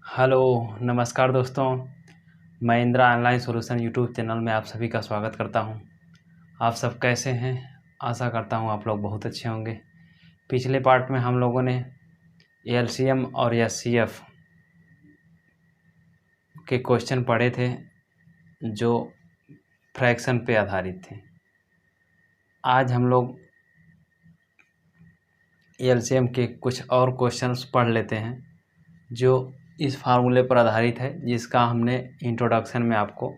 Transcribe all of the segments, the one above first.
Hello, नमस्कार दोस्तों। मैं Indira online solution YouTube channel में आप सभी का स्वागत करता हूं। आप सब कैसे हैं? आशा करता हूं आप लोग बहुत अच्छे होंगे। पिछले पार्ट में हम लोगों ने एलसीएम और एचसीएफ के क्वेश्चन पढ़े थे जो फ्रैक्शन पे आधारित थे। आज हम लोग एलसीएम के कुछ और क्वेश्चंस पढ़ लेते हैं जो इस फार्मूले पर आधारित है, जिसका हमने इंट्रोडक्शन में आपको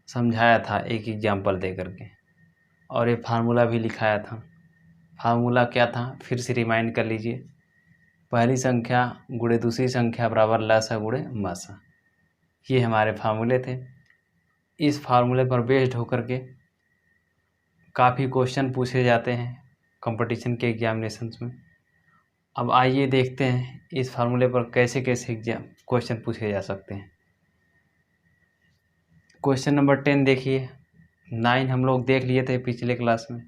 समझाया था एक एग्जाम्पल दे करके, और ये फार्मूला भी लिखाया था। फार्मूला क्या था फिर से रिमाइंड कर लीजिए। पहली संख्या गुणे दूसरी संख्या बराबर लसा गुणे मसा, ये हमारे फार्मूले थे। इस फार्मूले पर बेस्ड होकर के काफ़ी क्वेश्चन पूछे जाते हैं कंपटीशन के एग्जामिनेशंस में। अब आइए देखते हैं इस फार्मूले पर कैसे कैसे एग्जाम क्वेश्चन पूछे जा सकते हैं। क्वेश्चन नंबर 10 देखिए। 9 हम लोग देख लिए थे पिछले क्लास में,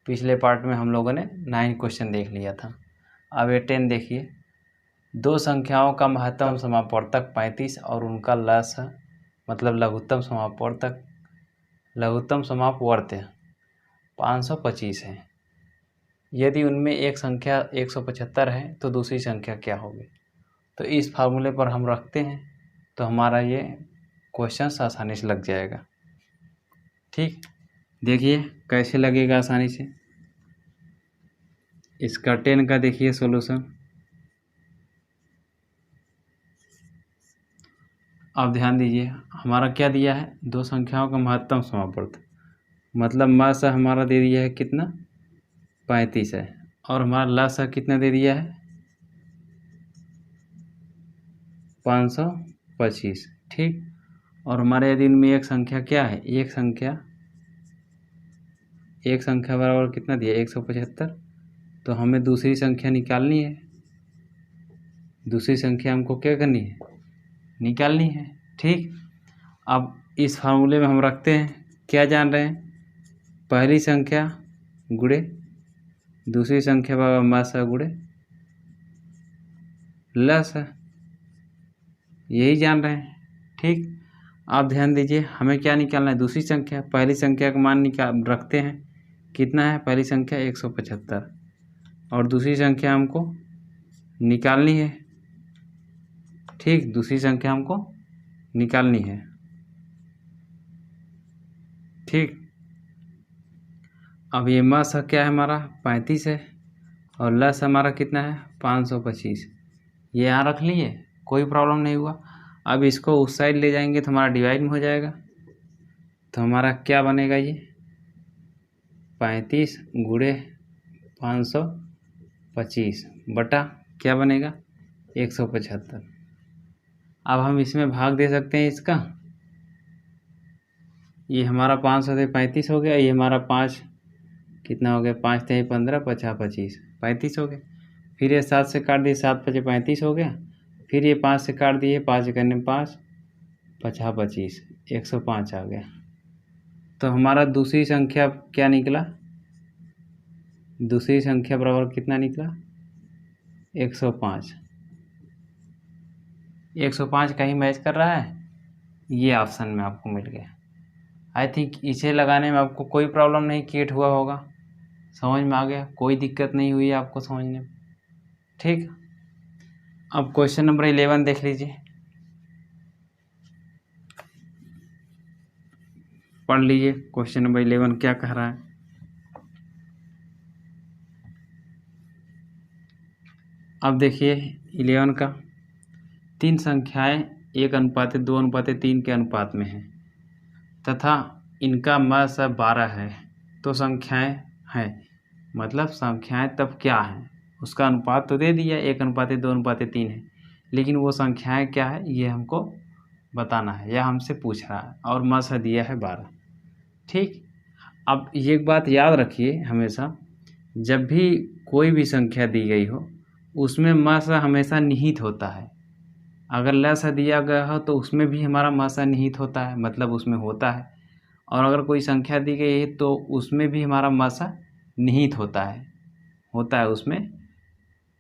पिछले पार्ट में हम लोगों ने 9 क्वेश्चन देख लिया था। अब ये 10 देखिए। दो संख्याओं का महत्तम समापवर्तक 35 और उनका लसा मतलब लघुत्तम समापवर्त्य 525 है। यदि उनमें एक संख्या 175 है तो दूसरी संख्या क्या होगी? तो इस फार्मूले पर हम रखते हैं तो हमारा ये क्वेश्चन आसानी से लग जाएगा। ठीक, देखिए कैसे लगेगा आसानी से। इसका 10 का देखिए सॉल्यूशन। आप ध्यान दीजिए, हमारा क्या दिया है? दो संख्याओं का महत्तम समापवर्त, मतलब मसा हमारा दे दिया है कितना? 35 है, और हमारा लसा कितना दे दिया है? 525। ठीक, और हमारे यदि इनमें एक संख्या क्या है? एक संख्या बराबर कितना दिया? 175। तो हमें दूसरी संख्या निकालनी है। दूसरी संख्या हमको क्या करनी है? निकालनी है। ठीक, अब इस फार्मूले में हम रखते हैं, क्या जान रहे हैं? पहली संख्या गुणे दूसरी संख्या बराबर मसा गुणे लसा, यही जान रहे हैं। ठीक, आप ध्यान दीजिए, हमें क्या निकालना है? दूसरी संख्या। पहली संख्या का मान निकाल रखते हैं, कितना है? पहली संख्या 175, और दूसरी संख्या हमको निकालनी है। ठीक, दूसरी संख्या हमको निकालनी है। ठीक, अब ये मसा क्या है हमारा? 35 है, और लस हमारा कितना है? 525। ये यहाँ रख लिए, कोई प्रॉब्लम नहीं हुआ। अब इसको उस साइड ले जाएंगे तो हमारा डिवाइड में हो जाएगा। तो हमारा क्या बनेगा? ये 35 गुणे 525 बटा क्या बनेगा? 175। अब हम इसमें भाग दे सकते हैं इसका। ये हमारा 500 से 35 हो गया, ये हमारा 5 कितना हो गया? 5 3 15 50 25 35 हो गया। फिर ये 7 से काट दिए, 7 5 35 हो गया। फिर ये 5 से काट दिए, 5 करने 5 50 25 105 आ गया। तो हमारा दूसरी संख्या क्या निकला? दूसरी संख्या बराबर कितना निकला? 105। 105 कहीं मैच कर रहा है? ये ऑप्शन में आपको मिल गया। आई थिंक इसे लगाने में आपको कोई प्रॉब्लम नहीं क्रिएट हुआ होगा। समझ में आ गया? कोई दिक्कत नहीं हुई आपको समझने में। ठीक, अब क्वेश्चन नंबर 11 देख लीजिए, पढ़ लीजिए। क्वेश्चन नंबर 11 क्या कह रहा है? अब देखिए 11 का, तीन संख्याएं 1:2:3 के अनुपात में हैं तथा इनका मसा 12 है, तो संख्याएं हैं, मतलब संख्याएं तब क्या हैं? उसका अनुपात तो दे दिया 1:2:3 है, लेकिन वो संख्याएं क्या है ये हमको बताना है, या हमसे पूछ रहा है, और मसा दिया है 12। ठीक, अब ये एक बात याद रखिए, हमेशा जब भी कोई भी संख्या दी गई हो उसमें मसा हमेशा निहित होता है। अगर लसा दिया गया हो तो उसमें भी हमारा मसा निहित होता है, मतलब उसमें होता है। और अगर कोई संख्या दी गई है तो उसमें भी हमारा मसा निहित होता है, उसमें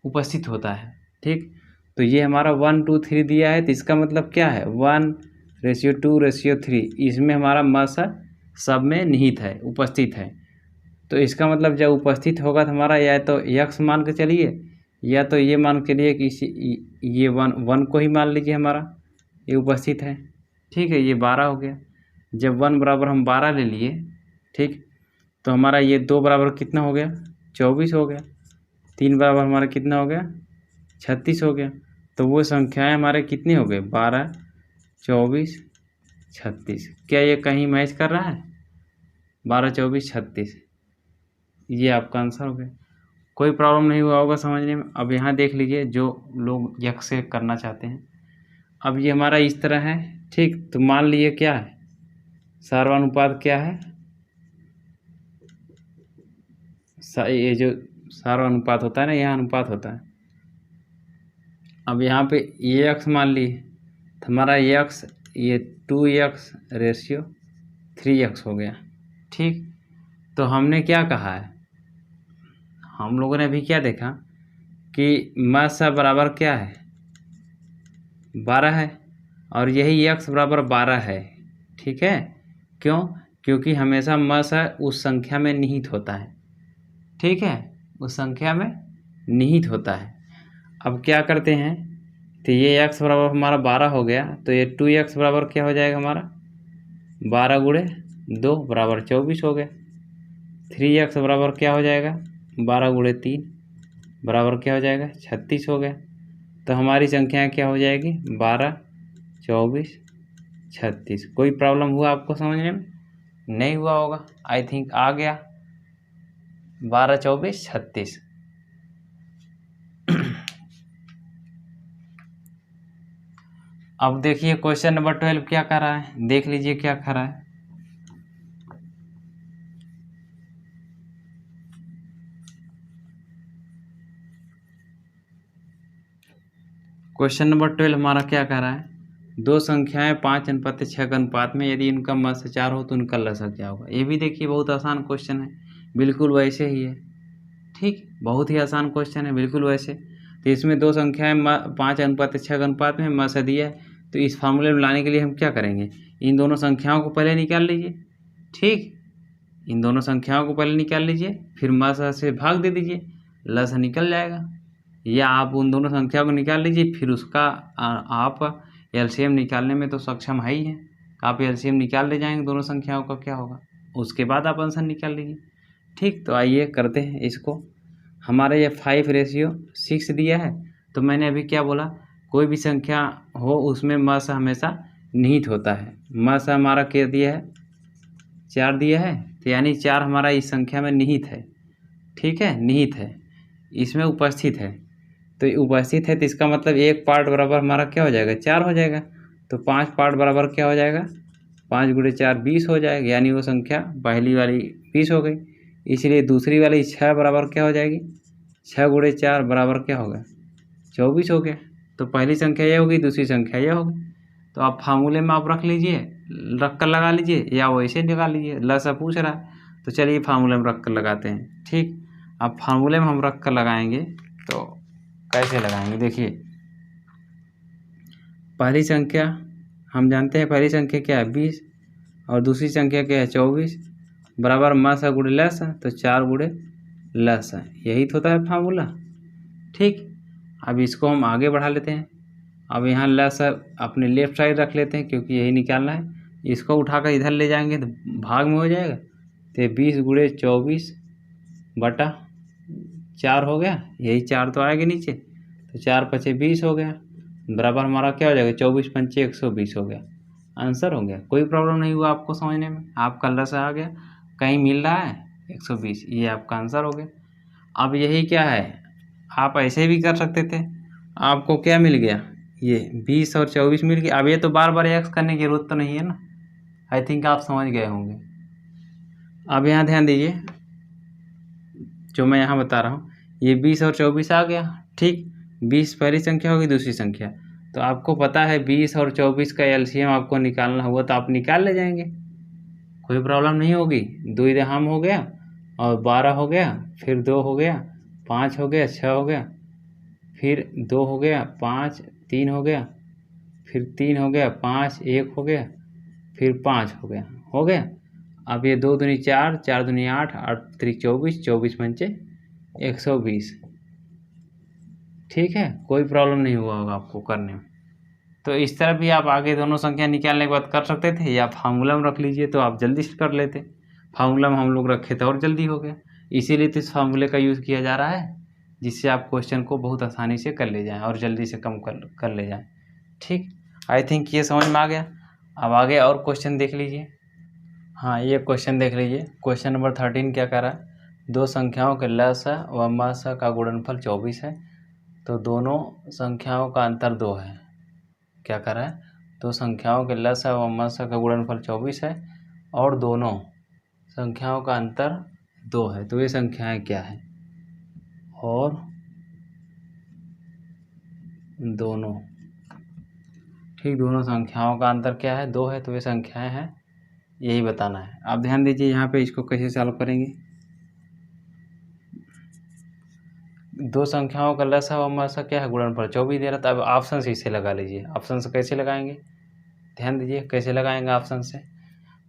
उपस्थित होता है। ठीक, तो ये हमारा 1:3 दिया है, तो इसका मतलब क्या है 1:2:3, इसमें हमारा मास सब में निहित है, उपस्थित है। तो इसका मतलब जब उपस्थित होगा तो हमारा या तो यक्स मान के चलिए, या तो ये मान के लिए कि ये 1 को ही मान लीजिए हमारा ये उपस्थित है। ठीक है, ये 12 हो गया। जब 1 बराबर हम 12 ले लिए, ठीक, तो हमारा ये 2 बराबर कितना हो गया 24 हो गया। 3 बराबर हमारा कितना हो गया 36 हो गया। तो वो संख्याएं हमारे कितनी हो गए 12, 24, 36। क्या ये कहीं मैच कर रहा है 12, 24, 36? ये आपका आंसर हो गया। कोई प्रॉब्लम नहीं हुआ होगा समझने में। अब यहाँ देख लीजिए जो लोग यक्स से करना चाहते हैं। अब ये हमारा इस तरह है, ठीक, तो मान लीजिए क्या है सार्वनुपात क्या है, ये जो सार्वनुपात होता है ना, यहाँ अनुपात होता है। अब यहाँ पे ये यक्स मान लिए, तो हमारा यक्स ये 2x रेशियो 3x हो गया। ठीक, तो हमने क्या कहा है, हम लोगों ने अभी क्या देखा कि मासा बराबर क्या है 12 है, और यही x बराबर 12 है। ठीक है, क्यों? क्योंकि हमेशा मासा उस संख्या में निहित होता है। ठीक है, उस संख्या में निहित होता है। अब क्या करते हैं, तो ये x बराबर हमारा 12 हो गया, तो ये 2x बराबर क्या हो जाएगा हमारा 12 गुणे 2 बराबर 24 हो गया। 3x बराबर क्या हो जाएगा 12 गुणे 3 बराबर क्या हो जाएगा 36 हो गया। तो हमारी संख्याएं क्या हो जाएगी 12, 24, 36। कोई प्रॉब्लम हुआ आपको समझने में? नहीं हुआ होगा, आई थिंक आ गया 12, 24, 36। अब देखिए क्वेश्चन नंबर 12 क्या कर रहा है, देख लीजिए क्या कर रहा है। क्वेश्चन नंबर 12 हमारा क्या कर रहा है, दो संख्याएं 5:6 के अनुपात में, यदि इनका मध्य 4 हो तो उनका लसाअ क्या होगा। ये भी देखिए बहुत आसान क्वेश्चन है, बिल्कुल वैसे ही है। ठीक, बहुत ही आसान क्वेश्चन है, बिल्कुल वैसे। तो इसमें दो संख्याएं 5:6 के अनुपात में मध्य दिया है, तो इस फार्मूले में लाने के लिए हम क्या करेंगे, इन दोनों संख्याओं को पहले निकाल लीजिए। ठीक, इन दोनों संख्याओं को पहले निकाल लीजिए, फिर मध्य से भाग दे दीजिए, लसाअ निकल जाएगा। या आप उन दोनों संख्या को निकाल लीजिए, फिर उसका आप एलसीएम निकालने में तो सक्षम है ही हैं, आप एलसीएम निकाल ले जाएंगे दोनों संख्याओं का क्या होगा, उसके बाद आप आंसर निकाल लीजिए। ठीक, तो आइए करते हैं इसको। हमारा ये 5:6 दिया है, तो मैंने अभी क्या बोला, कोई भी संख्या हो उसमें मध्य हमेशा निहित होता है। मध्य हमारा क्या दिया है 4 दिया है, तो यानी 4 हमारा इस संख्या में निहित है। ठीक है, निहित है, इसमें उपस्थित है। तो उपस्थित है तो इसका मतलब एक पार्ट बराबर हमारा क्या हो जाएगा 4 हो जाएगा। तो 5 पार्ट बराबर क्या हो जाएगा 5 गुणे 4 20 हो जाएगा, यानी वो संख्या पहली वाली 20 हो गई। इसलिए दूसरी वाली 6 बराबर क्या हो जाएगी 6 गुणे 4 बराबर क्या होगा 24 हो गया। तो पहली संख्या ये होगी, दूसरी संख्या ये होगी। तो आप फार्मूले में आप रख लीजिए, रख कर लगा लीजिए, या वैसे निकाल लीजिए, लसा पूछ रहा है तो चलिए फार्मूले में रख कर लगाते हैं। ठीक, अब फार्मूले में हम रख कर लगाएंगे तो कैसे लगाएंगे, देखिए पहली संख्या हम जानते हैं, पहली संख्या क्या है 20 और दूसरी संख्या क्या है 24 बराबर मध्य गुणे लसाअ, तो 4 गुणे लसाअ, यही तो होता है फार्मूला। ठीक, अब इसको हम आगे बढ़ा लेते हैं। अब यहाँ लसाअ अपने लेफ्ट साइड रख लेते हैं क्योंकि यही निकालना है। इसको उठाकर इधर ले जाएंगे तो भाग में हो जाएगा, तो 20 गुणे 24 बटा 4 हो गया, यही 4 तो आएगा नीचे, तो 4 पचे 20 हो गया, बराबर हमारा क्या हो जाएगा 24 पंचे 120 हो गया, आंसर हो गया। कोई प्रॉब्लम नहीं हुआ आपको समझने में, आपका लसाअ आ गया, कहीं मिल रहा है 120, ये आपका आंसर हो गया। अब यही क्या है, आप ऐसे भी कर सकते थे, आपको क्या मिल गया ये 20 और 24 मिल गया। अब ये तो बार बार एक्स करने की जरूरत तो नहीं है ना, आई थिंक आप समझ गए होंगे। अब यहाँ ध्यान दीजिए, जो मैं यहाँ बता रहा हूँ, ये 20 और 24 आ गया। ठीक, 20 पहली संख्या होगी, दूसरी संख्या, तो आपको पता है 20 और 24 का एलसीएम आपको निकालना हुआ तो आप निकाल ले जाएंगे, कोई प्रॉब्लम नहीं होगी। 2 हम हो गया और 12 हो गया, फिर 2 हो गया, 5 हो गया, 6 हो गया, फिर 2 हो गया, 5, 3 हो गया, फिर 3 हो गया, 5, 1 हो गया, फिर 5 हो गया, हो गया। अब ये 2 दूनी 4, 4 दूनी 8, 8 3 24, 24 पंचे 120। ठीक है, कोई प्रॉब्लम नहीं हुआ होगा आपको करने में। तो इस तरह भी आप आगे दोनों संख्या निकालने के बाद कर सकते थे, या फार्मूला में रख लीजिए तो आप जल्दी से कर लेते। फार्मूला में हम लोग रखे थे और जल्दी हो गया, इसीलिए तो इस फार्मूले का यूज़ किया जा रहा है, जिससे आप क्वेश्चन को बहुत आसानी से कर ले जाएं और जल्दी से कम कर ले जाएं। ठीक, आई थिंक ये समझ में आ गया। अब आगे और क्वेश्चन देख लीजिए। हाँ, ये क्वेश्चन देख लीजिए। क्वेश्चन नंबर 13 क्या कर रहा है, दो संख्याओं के लसा व मसा का गुणनफल 24 है, तो दोनों संख्याओं का अंतर 2 है। क्या कर रहा है, दो संख्याओं के लसा व मसा का गुणनफल 24 है और दोनों संख्याओं का अंतर 2 है, तो ये संख्याएं क्या है। और दोनों, ठीक, दोनों संख्याओं का अंतर क्या है, 2 है, तो ये संख्याएं हैं, यही बताना है। आप ध्यान दीजिए यहाँ पे, इसको कैसे सॉल्व करेंगे। दो संख्याओं का लसा व मसा क्या है, गुणनफल 24 दे रहा था। अब ऑप्शन से इसे लगा लीजिए। ऑप्शन से कैसे लगाएंगे, ध्यान दीजिए कैसे लगाएंगे ऑप्शन से।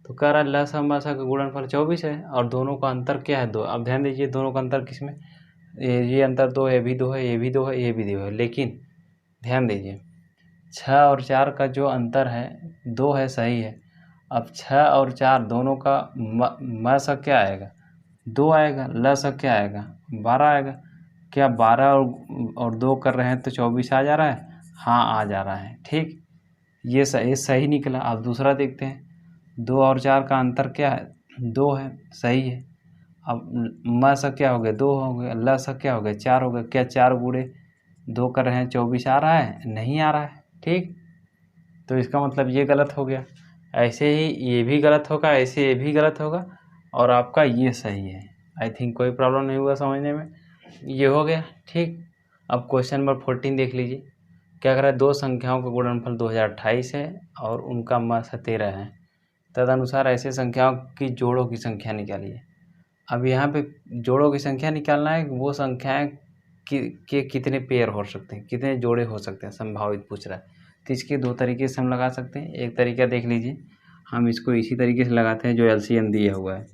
तो कह रहा है लसा मसा का गुणनफल 24 है और दोनों का अंतर क्या है, 2। अब ध्यान दीजिए दोनों का अंतर किसमें, ये अंतर 2 है, ये भी 2 है, ये भी 2 है, ये भी 2 है। लेकिन ध्यान दीजिए 6 और 4 का जो अंतर है 2 है, सही है। अब 6 और 4 दोनों का म सा क्या आएगा, 2 आएगा, ल सा क्या आएगा, 12 आएगा। क्या 12 और 2 कर रहे हैं तो 24 आ जा रहा है, हाँ आ जा रहा है। ठीक, ये सही निकला। अब दूसरा देखते हैं, 2 और 4 का अंतर क्या है, 2 है, सही है। अब म सा क्या हो गया, 2 हो गया, ल सा क्या हो गया, 4 हो गया। क्या 4 गुणे 2 कर रहे हैं 24 आ रहा है, नहीं आ रहा है। ठीक, तो इसका मतलब ये गलत हो गया। ऐसे ही ये भी गलत होगा, ऐसे ये भी गलत होगा, और आपका ये सही है। आई थिंक कोई प्रॉब्लम नहीं हुआ समझने में, ये हो गया। ठीक, अब क्वेश्चन नंबर 14 देख लीजिए। क्या कर रहा है, दो संख्याओं का गुणनफल 2028 है और उनका मस 13 है, तदनुसार ऐसे संख्याओं की जोड़ों की संख्या निकालिए। अब यहाँ पे जोड़ों की संख्या निकालना है, वो संख्याएं के कितने पेयर हो सकते हैं, कितने जोड़े हो सकते हैं, संभावित पूछ रहा है। तो इसके 2 तरीके से हम लगा सकते हैं। एक तरीका देख लीजिए, हम इसको इसी तरीके से लगाते हैं जो एलसीएम दिया हुआ है,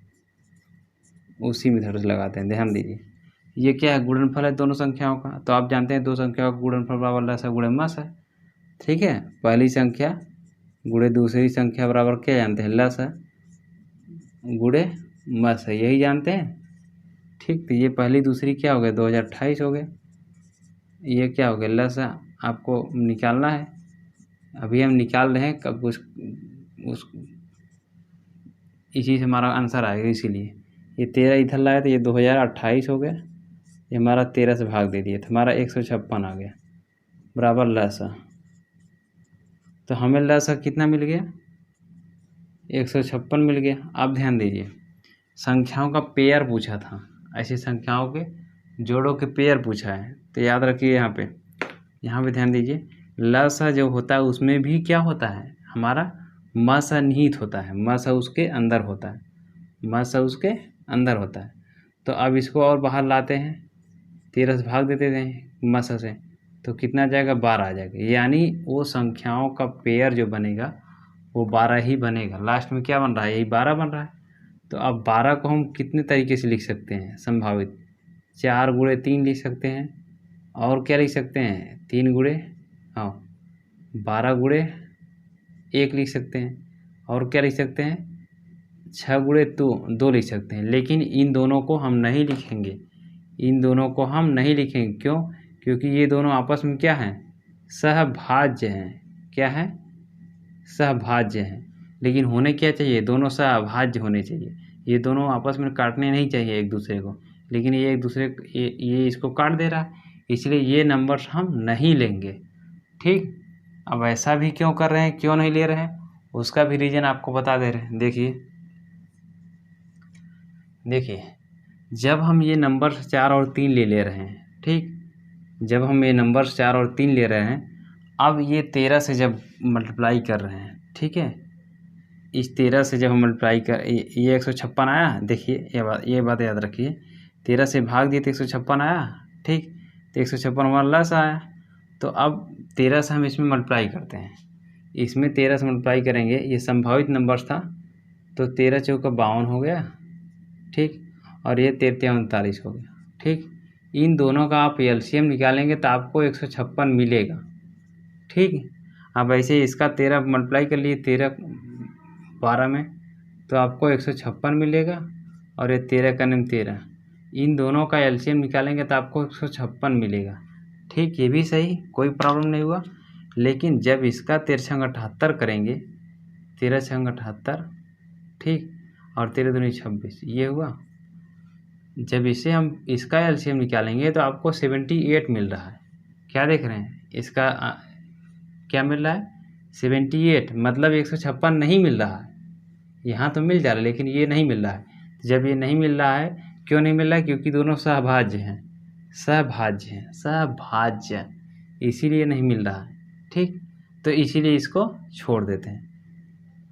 उसी मेथड से लगाते हैं। ध्यान दीजिए, ये क्या है, गुणनफल है दोनों संख्याओं का। तो आप जानते हैं दो संख्याओं का गुणनफल बराबर लसा गुणे मस है। ठीक है, पहली संख्या गुणे दूसरी संख्या बराबर क्या जानते हैं, लसा गुणे मस है, यही जानते हैं। ठीक, तो ये पहली दूसरी क्या हो गया, 2028 हो गया। ये क्या हो गया, लसा आपको निकालना है, अभी हम निकाल रहे हैं। कब उस इसी से हमारा आंसर आएगा। इसीलिए ये 13 इधर लाए तो ये 2028 हो गया, ये हमारा 13 से भाग दे दिया तो हमारा 156 आ गया बराबर लसा। तो हमें लसा कितना मिल गया, 156 मिल गया। अब ध्यान दीजिए, संख्याओं का पेयर पूछा था, ऐसी संख्याओं के जोड़ों के पेयर पूछा है। तो याद रखिए यहाँ पे ध्यान दीजिए, लसा जो होता है उसमें भी क्या होता है, हमारा मसा निहित होता है, मसा उसके अंदर होता है, मसा उसके अंदर होता है। तो अब इसको और बाहर लाते हैं, 13 से भाग देते हैं मसा से, तो कितना जाएगा, 12 आ जाएगा। यानी वो संख्याओं का पेयर जो बनेगा वो 12 ही बनेगा। लास्ट में क्या बन रहा है, यही 12 बन रहा है। तो अब 12 को हम कितने तरीके से लिख सकते हैं संभावित, 4 गुणे 3 लिख सकते हैं, और क्या लिख सकते हैं, 3 गुणे, हाँ 12 गुणे 1 लिख सकते हैं, और क्या लिख सकते हैं, 6 गुणे 2 लिख सकते हैं। लेकिन इन दोनों को हम नहीं लिखेंगे, इन दोनों को हम नहीं लिखेंगे। क्यों, क्योंकि ये दोनों आपस में क्या हैं, सहभाज्य हैं। क्या है, सहभाज्य हैं। लेकिन होने क्या चाहिए, दोनों सहभाज्य होने चाहिए। ये दोनों आपस में काटने नहीं चाहिए एक दूसरे को, लेकिन ये एक दूसरे ये इसको काट दे रहा है, इसलिए ये नंबर्स हम नहीं लेंगे। ठीक, अब ऐसा भी क्यों कर रहे हैं, क्यों नहीं ले रहे हैं, उसका भी रीज़न आपको बता दे रहे हैं। देखिए जब हम ये नंबर 4 और 3 ले रहे हैं, ठीक, जब हम ये नंबर 4 और 3 ले रहे हैं, अब ये 13 से जब मल्टीप्लाई कर रहे हैं, ठीक है, इस 13 से जब हम मल्टीप्लाई कर, ये 156 आया। देखिए ये बात याद रखिए, 13 से भाग दिए तो 156 आया। ठीक, तो 156 हमारा लस आया। तो अब 13 से हम इसमें मल्टीप्लाई करते हैं, इसमें 13 से मल्टीप्लाई करेंगे, ये संभावित नंबर्स था तो 13 चौका 52 हो गया, ठीक, और ये 13 39 हो गया, ठीक। इन दोनों का आप एलसीएम निकालेंगे तो आपको 156 मिलेगा, ठीक। अब ऐसे इसका 13 मल्टीप्लाई कर लिए 13 12 में, तो आपको 156 मिलेगा, और ये 13 का नाम 13, इन दोनों का एलसीएम निकालेंगे तो आपको 156 मिलेगा, ठीक। ये भी सही, कोई प्रॉब्लम नहीं हुआ। लेकिन जब इसका 13 × 78 करेंगे, 13 × 78, ठीक, और 13 दूनी 26, ये हुआ। जब इसे हम इसका एलसीएम निकालेंगे तो आपको 78 मिल रहा है। क्या देख रहे हैं, इसका क्या मिल रहा है, 78, मतलब 156 नहीं मिल रहा है। यहाँ तो मिल जा रहा है लेकिन ये नहीं मिल रहा है। जब ये नहीं मिल रहा है, क्यों नहीं मिल रहा है, क्योंकि दोनों सहभाज्य हैं, सहभाज्य, इसीलिए नहीं मिल रहा है, ठीक। तो इसीलिए इसको छोड़ देते हैं।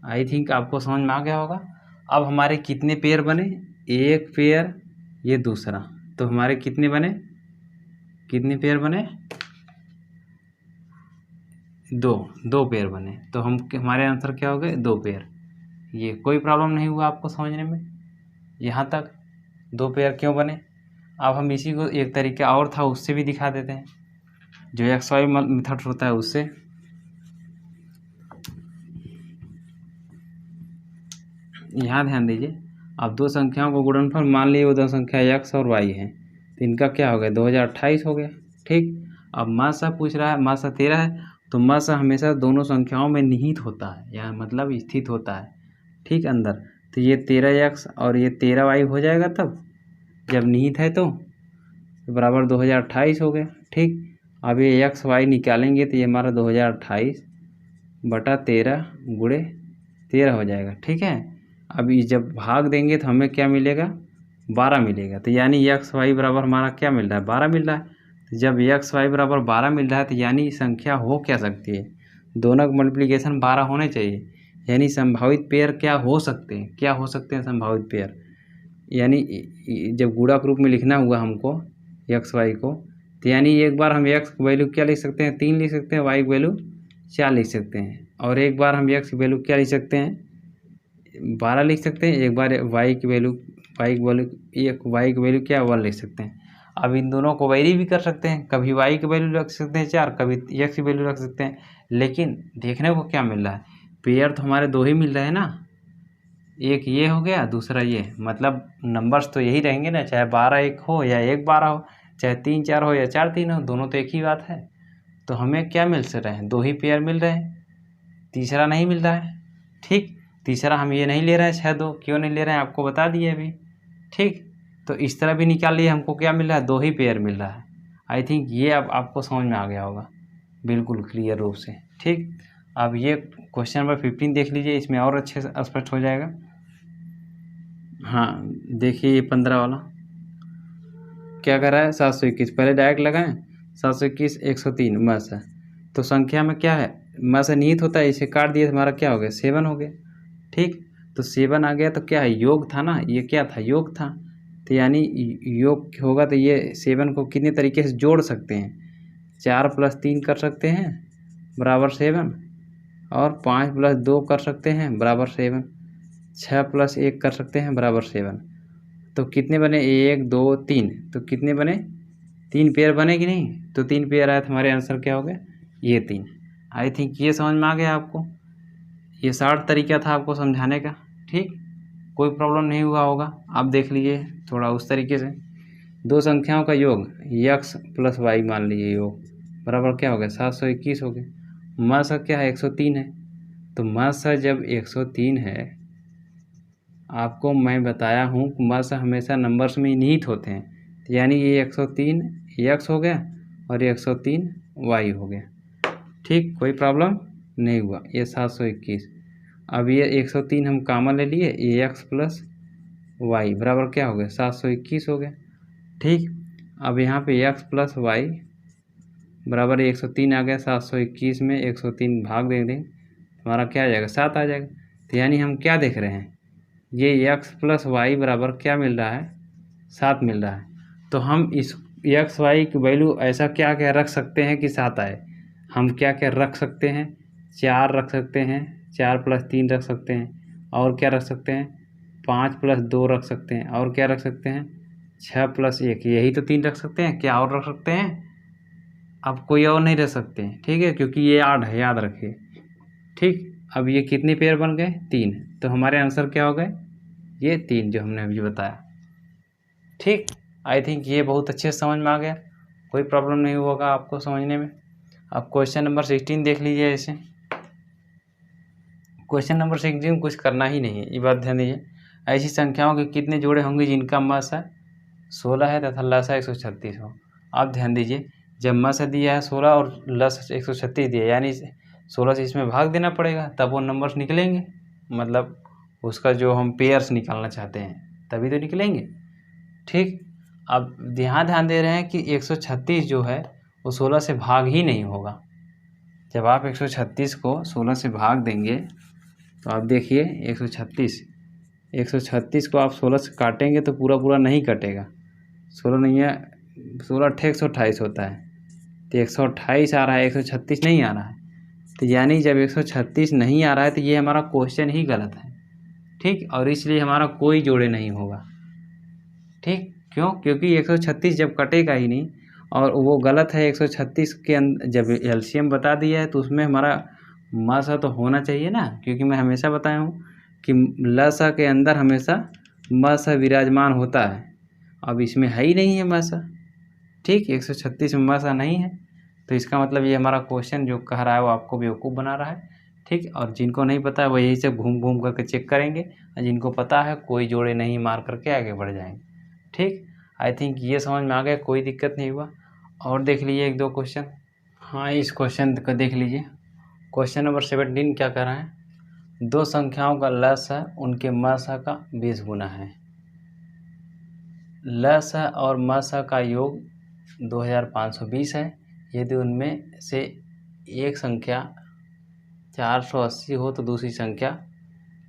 आई थिंक आपको समझ में आ गया होगा। अब हमारे कितने पेयर बने, एक पेयर, ये दूसरा, तो हमारे कितने बने, कितने पेयर बने, दो पेयर बने। तो हमारे आंसर क्या हो गए, 2 पेयर। ये कोई प्रॉब्लम नहीं हुआ आपको समझने में, यहाँ तक 2 पेयर क्यों बने। अब हम इसी को एक तरीका और था उससे भी दिखा देते हैं, जो XY मेथड होता है उससे। यहाँ ध्यान दीजिए, अब 2 संख्याओं को गुणनफल मान लिए वो 2 संख्या x और y है, तो इनका क्या हो गया, 2028 हो गया, ठीक। अब मासा पूछ रहा है, मासा 13 है, तो मासा हमेशा दोनों संख्याओं में निहित होता है, या मतलब स्थित होता है, ठीक, अंदर। तो ये 13x और ये 13y हो जाएगा तब जब निहित है, तो बराबर 2028 हो गया, ठीक। अब ये x y निकालेंगे तो ये हमारा 2028 बटा 13 गुणे 13 हो जाएगा, ठीक है। अभी जब भाग देंगे तो हमें क्या मिलेगा, 12 मिलेगा। तो यानी एक्स वाई बराबर हमारा क्या मिल रहा है, 12 मिल रहा है। तो जब एक्स वाई बराबर 12 मिल रहा है तो यानी संख्या हो क्या सकती है, दोनों का मल्टीप्लिकेशन 12 होने चाहिए। यानी संभावित पेयर क्या हो सकते हैं, क्या हो सकते हैं संभावित पेयर। यानी जब गुणक रूप में लिखना हुआ हमको एक्स वाई को, तो यानी एक बार हम एक्स की वैल्यू क्या लिख सकते हैं, 3 लिख सकते हैं, वाई की वैल्यू 4 लिख सकते हैं, और एक बार हम एक्स की वैल्यू क्या लिख सकते हैं, 12 लिख सकते हैं। एक बार वाई की वैल्यू वाई की वैल्यू क्या 1 लिख सकते हैं। अब इन दोनों को वैरी भी कर सकते हैं, कभी वाई की वैल्यू रख सकते हैं 4, कभी एक्स की वैल्यू रख सकते हैं। लेकिन देखने को क्या मिल रहा है, पेयर तो हमारे 2 ही मिल रहे हैं ना, एक ये हो गया, दूसरा ये, मतलब नंबर्स तो यही रहेंगे ना, चाहे 12 1 हो या 1 12 हो, चाहे 3 4 हो या 4 3 हो, दोनों तो एक ही बात है। तो हमें क्या मिल से रहे हैं, 2 ही पेयर मिल रहे हैं, तीसरा नहीं मिल रहा है, ठीक। तीसरा हम ये नहीं ले रहे हैं 6 2, क्यों नहीं ले रहे हैं आपको बता दिए अभी, ठीक। तो इस तरह भी निकाल लिए, हमको क्या मिल रहा है, 2 ही पेयर मिल रहा है। आई थिंक ये अब आपको समझ में आ गया होगा बिल्कुल क्लियर रूप से, ठीक। अब ये क्वेश्चन नंबर 15 देख लीजिए, इसमें और अच्छे से स्पष्ट हो जाएगा। हाँ देखिए, ये 15 वाला क्या कर रहा है, 721, पहले डायरेक्ट लगाएं, 721 103 मस है, तो संख्या में क्या है, मस निहित होता है, इसे काट दिए, हमारा क्या हो गया, 7 हो गया, ठीक। तो 7 आ गया, तो क्या है, योग था ना, ये क्या था, योग था। तो यानी योग होगा तो ये 7 को कितने तरीके से जोड़ सकते हैं, 4 + 3 कर सकते हैं बराबर 7, और 5 + 2 कर सकते हैं बराबर 7, 6 + 1 कर सकते हैं बराबर 7। तो कितने बने, 1 2 3, तो कितने बने, 3 पेयर बने कि नहीं, तो 3 पेयर आया, तो हमारे आंसर क्या हो गया, ये 3। आई थिंक ये समझ में आ गया आपको, ये 60 तरीका था आपको समझाने का, ठीक। कोई प्रॉब्लम नहीं हुआ होगा। आप देख लीजिए थोड़ा उस तरीके से, 2 संख्याओं का योग x + y मान लीजिए, योग बराबर क्या हो गया, 721 हो गया। मासा क्या है, 103 है। तो मासा जब 103 है, आपको मैं बताया हूँ मासा हमेशा नंबर्स में निहित होते हैं, तो यानी ये 103 x हो गया और ये 103 y हो गया, ठीक। कोई प्रॉब्लम नहीं हुआ। ये 721, अब ये 103 हम कामन ले लिए, ये x + y बराबर क्या हो गया, 721 हो गया, ठीक। अब यहाँ पे x + y बराबर 103 आ गया, 721 में 103 भाग दे दें, हमारा क्या आ जाएगा, 7 आ जाएगा। तो यानी हम क्या देख रहे हैं, ये x + y बराबर क्या मिल रहा है, 7 मिल रहा है। तो हम एक्स वाई की वैल्यू ऐसा क्या क्या रख सकते हैं कि 7 आए। हम क्या क्या रख सकते हैं, 4 रख सकते हैं, 4+3 रख सकते हैं, और क्या रख सकते हैं, 5+2 रख सकते हैं, और क्या रख सकते हैं, 6+1, यही तो 3 रख सकते हैं। क्या और रख सकते हैं, अब कोई और नहीं रख सकते हैं, ठीक है, क्योंकि ये 8 है, याद रखिए। ठीक, अब ये कितने पेयर बन गए, 3, तो हमारे आंसर क्या हो गए, ये 3 जो हमने अभी बताया। ठीक, आई थिंक ये बहुत अच्छे से समझ में आ गया, कोई प्रॉब्लम नहीं होगा आपको समझने में। अब क्वेश्चन नंबर 16 देख लीजिए। ऐसे क्वेश्चन नंबर 16 कुछ करना ही नहीं है, ये बात ध्यान दीजिए। ऐसी संख्याओं के कितने जोड़े होंगे जिनका मसा 16 है तथा लसा 136 हो। आप ध्यान दीजिए, जब मसा दिया है 16 और लस 136 दिया, यानी 16 से इसमें भाग देना पड़ेगा, तब वो नंबर्स निकलेंगे, मतलब उसका जो हम पेयर्स निकालना चाहते हैं तभी तो निकलेंगे। ठीक, अब ध्यान दे रहे हैं कि 136 जो है वो 16 से भाग ही नहीं होगा। जब आप 136 को 16 से भाग देंगे तो आप देखिए 136 को आप 16 से काटेंगे तो पूरा पूरा नहीं कटेगा, 16 नहीं है, 16 अट्ठे 128 होता है, तो 128 आ रहा है, 136 नहीं आ रहा है। तो यानी जब 136 नहीं आ रहा है तो ये हमारा क्वेश्चन ही गलत है। ठीक, और इसलिए हमारा कोई जोड़े नहीं होगा। ठीक, क्यों, क्योंकि 136 जब कटेगा ही नहीं, और वो गलत है। 136 के अंदर जब एलसीएम बता दिया है तो उसमें हमारा मसा तो होना चाहिए ना, क्योंकि मैं हमेशा बताया हूँ कि लसा के अंदर हमेशा मसा विराजमान होता है। अब इसमें है ही नहीं है मसा। ठीक, 136 में मसा नहीं है, तो इसका मतलब ये हमारा क्वेश्चन जो कह रहा है वो आपको बेवकूफ़ बना रहा है। ठीक, और जिनको नहीं पता है वो यही से घूम घूम करके चेक करेंगे, और जिनको पता है कोई जोड़े नहीं मार करके आगे बढ़ जाएंगे। ठीक, आई थिंक ये समझ में आ गया, कोई दिक्कत नहीं हुआ। और देख लीजिए 1-2 क्वेश्चन। हाँ, इस क्वेश्चन को देख लीजिए। क्वेश्चन नंबर 17 क्या कर रहा है, 2 संख्याओं का लसा उनके मसा का 20 गुना है। लसा और मसा का योग 2520 है। यदि उनमें से एक संख्या 480 हो तो दूसरी संख्या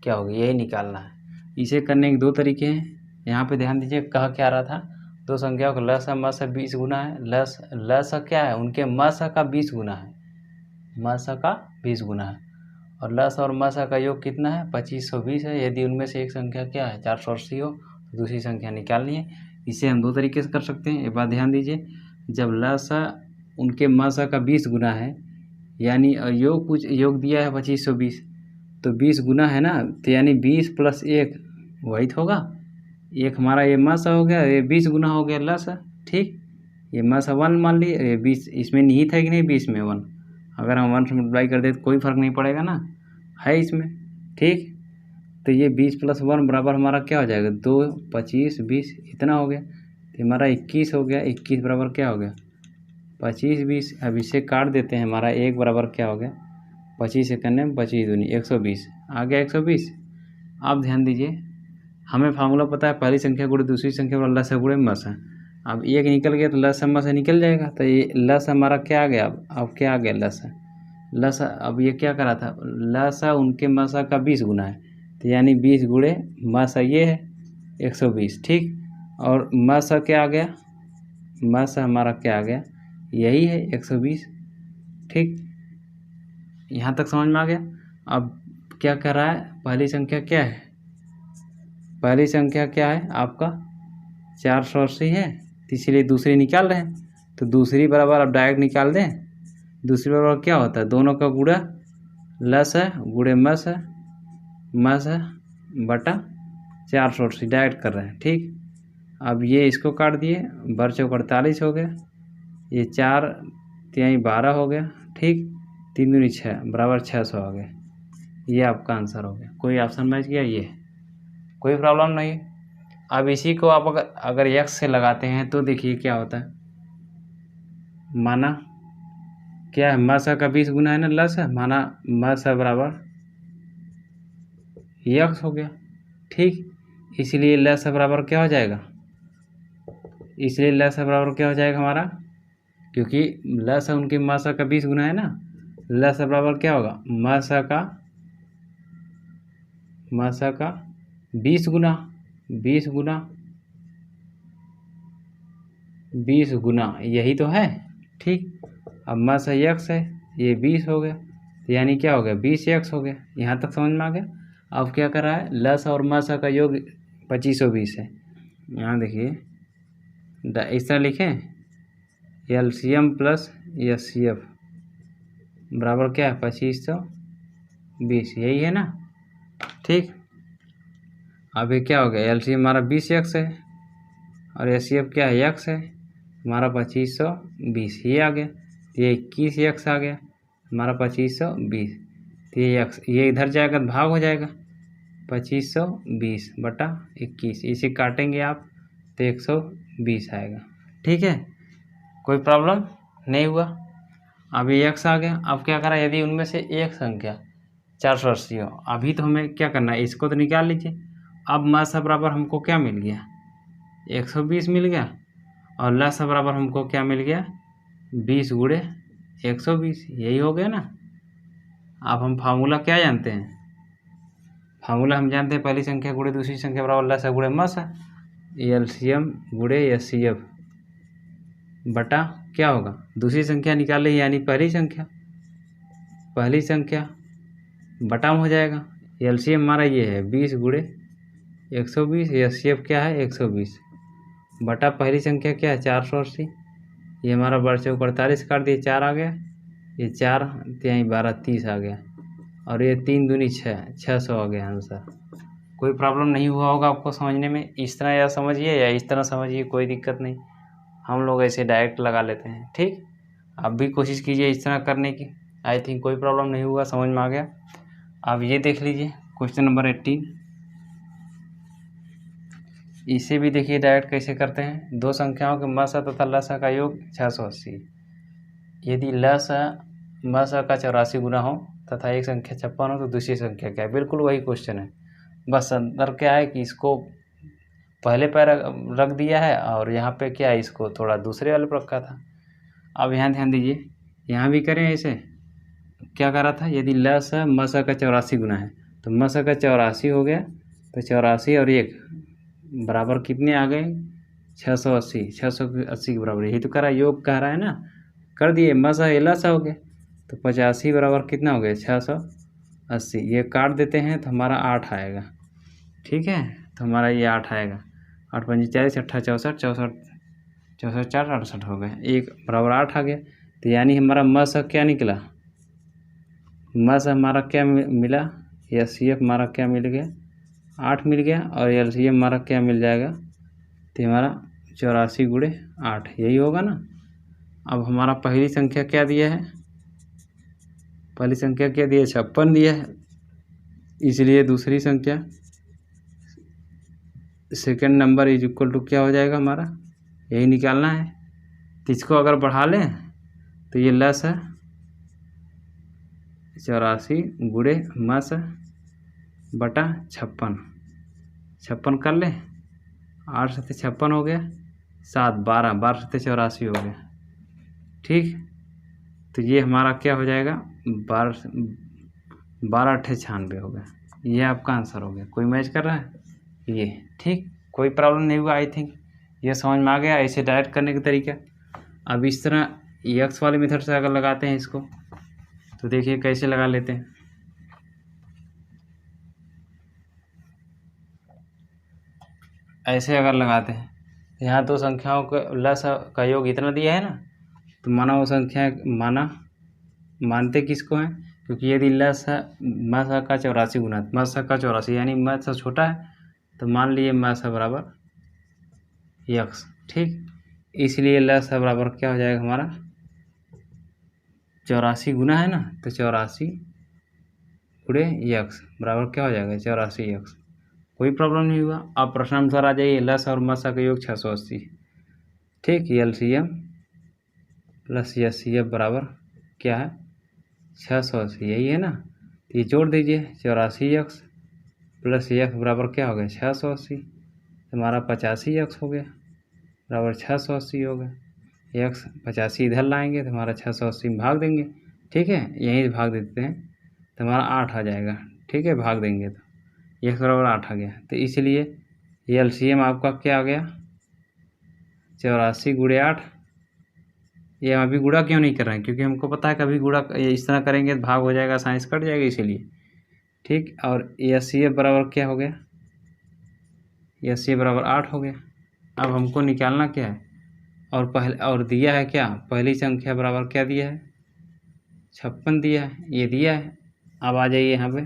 क्या होगी, यही निकालना है। इसे करने के 2 तरीके हैं। यहाँ पे ध्यान दीजिए, कह क्या रहा था, 2 संख्याओं का लसा मसा 20 गुना है। लसा क्या है, उनके मसा का 20 गुना है, मसा का 20 गुना है, और लसा और मसा का योग कितना है, 2520 है। यदि उनमें से एक संख्या क्या है, 480 हो तो दूसरी संख्या निकालनी है। इसे हम 2 तरीके से कर सकते हैं। एक बात ध्यान दीजिए, जब लसा उनके मसा का 20 गुना है, यानी योग दिया है 2520, तो 20 गुना है ना, तो यानी 20 + 1 वही तो होगा। एक हमारा ये मसा हो गया, ये 20 गुना हो गया लसा। ठीक, ये मसा 1 मान लिए, ये 20 इसमें निहित है कि नहीं, 20 में 1, अगर हम 1 से मल्टीप्लाई कर दें तो कोई फ़र्क नहीं पड़ेगा ना, है इसमें। ठीक, तो ये 20 + 1 बराबर हमारा क्या हो जाएगा, 2, 25, 20 इतना हो गया, तो हमारा 21 हो गया। 21 बराबर क्या हो गया, 25, 20। अब इसे काट देते हैं, हमारा 1 बराबर क्या हो गया, 25 से करने में 25 दूनी 120 आ गया, 120। अब ध्यान दीजिए, हमें फार्मूला पता है, पहली संख्या गुणे दूसरी संख्या पर लसा गुणे मसा। अब 1 निकल गया तो लसा मसा निकल जाएगा, तो ये लस हमारा क्या आ गया, अब क्या आ गया, लसा। अब ये क्या करा था, लसा उनके मसा का 20 गुना है, तो यानी 20 गुणे मसा ये है 120। ठीक, और मसा क्या आ गया, मसा हमारा क्या आ गया, यही है 120। ठीक, यहाँ तक समझ में आ गया। अब क्या कर रहा है, पहली संख्या क्या है, पहली संख्या क्या है आपका 480 है, तो इसलिए दूसरी निकाल रहे हैं, तो दूसरी बराबर अब डायरेक्ट निकाल दें। दूसरी बराबर क्या होता है, दोनों का गुणा लस है गुणे मस है बटा 480 डायरेक्ट कर रहे हैं। ठीक, अब ये इसको काट दिए, बर चौक 48 हो गया, ये 4 तिहाई 12 हो गया। ठीक, 3 दूनी 6 बराबर 600 हो गया। ये आपका आंसर हो गया। कोई ऑप्शन मैच किया, ये कोई प्रॉब्लम नहीं। अब इसी को आप अगर एक्स से लगाते हैं तो देखिए क्या होता है, माना क्या है, मसा का 20 गुना है ना लस है, माना मसा बराबर एक्स हो गया। ठीक, इसलिए लस बराबर क्या हो जाएगा, इसलिए लस बराबर क्या हो जाएगा हमारा, क्योंकि लस उनके मसा का 20 गुना है ना, लस बराबर क्या होगा, मसा का 20 गुना 20 गुना, यही तो है। ठीक, अब मस x है, ये 20 हो गया, तो यानी क्या हो गया 20x हो गया। यहाँ तक समझ में आ गया। अब क्या कर रहा है, लस और मस का योग 2520 है। यहाँ देखिए इस तरह लिखें, LCM प्लस SCF बराबर क्या है 2520, यही है ना। ठीक, अब ये क्या हो गया, LCM हमारा 20x है और SCF क्या है x है, हमारा 2520 ये आ गया। तो ये 21x आ गया, हमारा 2520। तो ये x ये इधर जाएगा तो भाग हो जाएगा, 2520 बटा 21, इसे काटेंगे आप तो 120 आएगा। ठीक है, कोई प्रॉब्लम नहीं हुआ। अब ये x आ गया। अब क्या करा, यदि उनमें से एक संख्या 480 हो, अभी तो हमें क्या करना है, इसको तो निकाल लीजिए। अब मास बराबर हमको क्या मिल गया, 120 मिल गया, और लस बराबर हमको क्या मिल गया, 20 गुणे 120, यही हो गया ना। अब हम फार्मूला क्या जानते हैं, फार्मूला हम जानते हैं पहली संख्या गुणे दूसरी संख्या बराबर लस गुणे मस है। LCM गुणे SCF बटा क्या होगा, दूसरी संख्या निकाले यानी पहली संख्या बटा में हो जाएगा। LCM हमारा ये है 20 गुणे 120, SCF क्या है 120 बटा पहली संख्या क्या है 480, ये हमारा बढ़ चौक 48 काट दिए, 4 आ गया, ये 4 यहीं 12 30 आ गया, और ये 3 दूनी 600 आ गया आंसर। कोई प्रॉब्लम नहीं हुआ होगा आपको समझने में। इस तरह या समझिए या इस तरह समझिए, कोई दिक्कत नहीं, हम लोग ऐसे डायरेक्ट लगा लेते हैं। ठीक, आप भी कोशिश कीजिए इस तरह करने की। आई थिंक कोई प्रॉब्लम नहीं हुआ, समझ में आ गया। अब ये देख लीजिए क्वेश्चन नंबर 18, इसे भी देखिए डायरेक्ट कैसे करते हैं। दो संख्याओं के मस तथा लस का योग 680, यदि लस मस का 84 गुना हो तथा एक संख्या 56 हो तो दूसरी संख्या क्या है। बिल्कुल वही क्वेश्चन है, बस अंतर क्या है कि इसको पहले पैर रख दिया है और यहाँ पे क्या है, इसको थोड़ा दूसरे वाले पर रखा था। अब यहाँ ध्यान दीजिए, यहाँ भी करें ऐसे, क्या करा था, यदि लस मस का 84 गुना है तो मस का 84 हो गया, तो 84 और 1 बराबर कितने आ गए 680, 680 के बराबर, यही तो करा, योग कह रहा है ना, कर दिए। मस लस हो गया तो 85 बराबर कितना हो गया 680, ये काट देते हैं तो हमारा 8 आएगा। ठीक है, तो हमारा ये 8 आएगा, 8 पंजी 40, 8 64, 64 4 68 हो गए, 1 बराबर 8 आ गया। तो यानी हमारा मस क्या निकला, मस हमारा क्या मिला, SCF हमारा क्या मिल गया 8 मिल गया, और LCM हमारा क्या मिल जाएगा, तो हमारा 84 गुणे 8, यही होगा ना। अब हमारा पहली संख्या क्या दिया है, पहली संख्या क्या दिया 56 दिया है, इसलिए दूसरी संख्या second number is equal to क्या हो जाएगा हमारा, यही निकालना है। तो इसको अगर बढ़ा लें तो ये लस है 84 गुणे मस बटा 56 कर लें, 8 सत्ते 56 हो गया, 7 12 12 सत्ते 84 हो गया। ठीक, तो ये हमारा क्या हो जाएगा 12 12 अट्ठे 96 हो गया, ये आपका आंसर हो गया। कोई मैच कर रहा है ये। ठीक, कोई प्रॉब्लम नहीं हुआ, आई थिंक ये समझ में आ गया ऐसे डायरेक्ट करने का तरीका। अब इस तरह एक्स वाले मेथड से अगर लगाते हैं इसको, तो देखिए कैसे लगा लेते हैं। ऐसे अगर लगाते हैं, यहाँ दो संख्याओं का लस का योग इतना दिया है ना, तो माना वो संख्या मानते किसको हैं, क्योंकि यदि लस मस का 84 गुना, मस का 84 यानी मस छोटा है, तो मान लिए मस बराबर x। ठीक, इसलिए लस बराबर क्या हो जाएगा हमारा 84 गुना है ना, तो 84 गुणे x बराबर क्या हो जाएगा 84x। कोई प्रॉब्लम नहीं हुआ। अब प्रश्नानुसार आ जाइए, लस और मस का योग 680। ठीक, LCM प्लस SCF बराबर क्या है 680, यही है ना। तो ये जोड़ दीजिए, 84x प्लस x बराबर क्या हो गया 680, हमारा 85x हो गया बराबर 680 हो गया। x 85 इधर लाएंगे तो हमारा 680 में भाग देंगे। ठीक है, यहीं भाग देते हैं तो हमारा 8 आ जाएगा। ठीक है, भाग देंगे तो x बराबर 8 आ गया। तो इसलिए ये LCM आपका क्या आ गया 84 गुणे 8। ये अभी गुणा क्यों नहीं कर रहे हैं, क्योंकि हमको पता है कभी गुणा इस तरह करेंगे तो भाग हो जाएगा, साइंस कट जाएगा, इसीलिए। ठीक, और HCF बराबर क्या हो गया, HCF बराबर 8 हो गया। अब हमको निकालना क्या है, और दिया है क्या, पहली संख्या बराबर क्या दिया है, 56 दिया है, ये दिया है। अब आ जाइए यहाँ पे,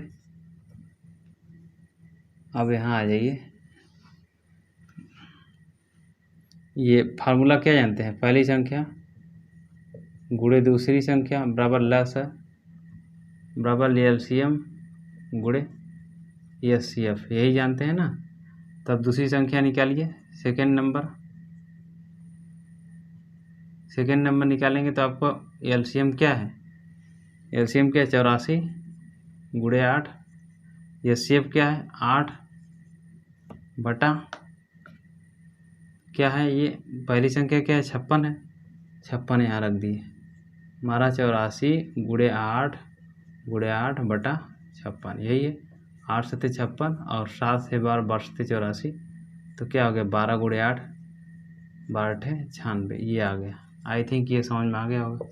अब यहाँ आ जाइए, ये फार्मूला क्या जानते हैं, पहली संख्या गुणे दूसरी संख्या बराबर लस है बराबर LCM गुणे HCF, यही जानते हैं ना। तब दूसरी संख्या निकालिए, सेकेंड नंबर निकालेंगे तो आपको LCM क्या है, LCM क्या है 84 गुणे 8, HCF क्या है 8 बटा क्या है, ये पहली संख्या क्या है 56 है, 56 यहाँ रख दिए, हमारा 84 गुणे 8 बटा 56, यही है। 8 सत्ते 56 और 7 से 12 सत्ते 84, तो क्या हो गया 12 गुणे 8 12 96, ये आ गया। आई थिंक ये समझ में आ गया होगा,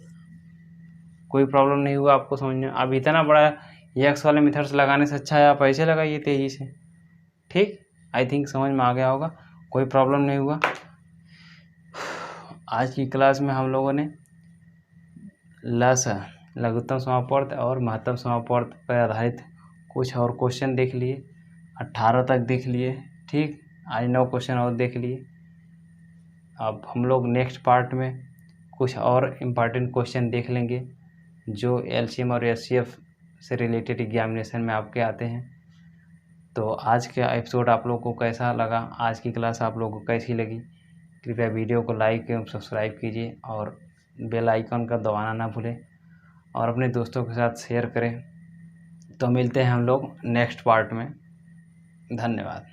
कोई प्रॉब्लम नहीं हुआ आपको समझ में। अब इतना बड़ा एक्स वाले मेथड्स लगाने से अच्छा है आप ऐसे लगाइए तेज़ी से। ठीक, आई थिंक समझ में आ गया होगा, कोई प्रॉब्लम नहीं हुआ। आज की क्लास में हम लोगों ने लघुत्तम समापवर्त और महत्तम समापवर्त पर आधारित कुछ और क्वेश्चन देख लिए, 18 तक देख लिए। ठीक, आज 9 क्वेश्चन और देख लिए। अब हम लोग नेक्स्ट पार्ट में कुछ और इम्पॉर्टेंट क्वेश्चन देख लेंगे जो LCM और HCF से रिलेटेड एग्जामिनेशन में आपके आते हैं। तो आज का एपिसोड आप लोगों को कैसा लगा, आज की क्लास आप लोगों को कैसी लगी, कृपया वीडियो को लाइक एवं सब्सक्राइब कीजिए और बेल आइकन का दबाना ना भूलें और अपने दोस्तों के साथ शेयर करें। तो मिलते हैं हम लोग नेक्स्ट पार्ट में। धन्यवाद।